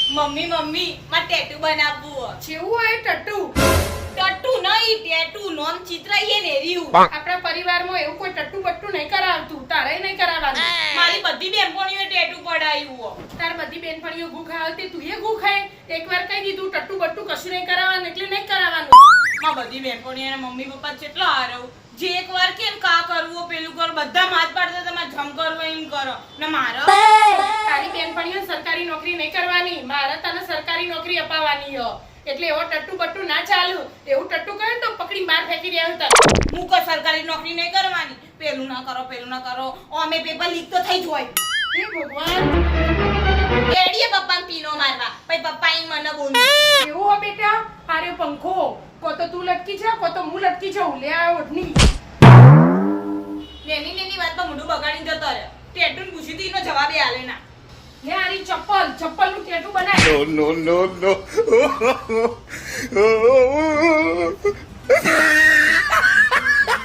Mummy માં tattoo બનાવવું જેવું હોય ટટ્ટુ ટટ્ટુ નહીં ટેટુ નોમ ચિત્ર એ ને રહ્યું આપણા પરિવારમાં એવું કોઈ ટટ્ટુ બટ્ટુ નહીં કરાવતું, તારે નહીં કરાવવાનું. મારી બધી બેનપણીઓ ટેટુ પડાયું તાર બધી બેનપણીઓ ભૂખ આવતી, તું એ ભૂખ ખાય. એકવાર કહી દીધું ટટ્ટુ બટ્ટુ કશું નહીં કરાવવાનું એટલે નહીં કરાવવાનું. માં બધી બેનપણીઓ મમ્મી પપ્પા કેટલો હારવ જે એકવાર કેમ કા કરવું પેલું કર બધા માથ પાડતા તમે જમ કરવો એમ કરો ને મારો તારી બેનપણીઓ સરકારી નોકરી નહીં કરવાની, મારે તને સરકારી નોકરી અપાવવાની હો. એટલે એવો ટટ્ટુ બટ્ટુ ના ચાલુ. એવું ટટ્ટુ કરે તો પકડી માર ફેંકી દેવું તને. હું કોઈ સરકારી નોકરી નહીં કરવાની. પેલું ના કરો અમે પેપર લીક તો થઈ જ હોય. હે ભગવાન, એડીએ પપ્પાને પીનો મારવા પછી પપ્પા ઈ મને બોલ એવું હો બેટા. હારે પંખો કો તો તું લટકી છે, કો તો હું લટકી છું. લે આ ઓઢની. નેની વાતમાં મોઢું બગાડીને જતો રહ્યો. ટેટુને પૂછ્યું તું એનો જવાબ એ આલે ના. લે આરી ચપ્પલ નું ટેટુ બનાય. No.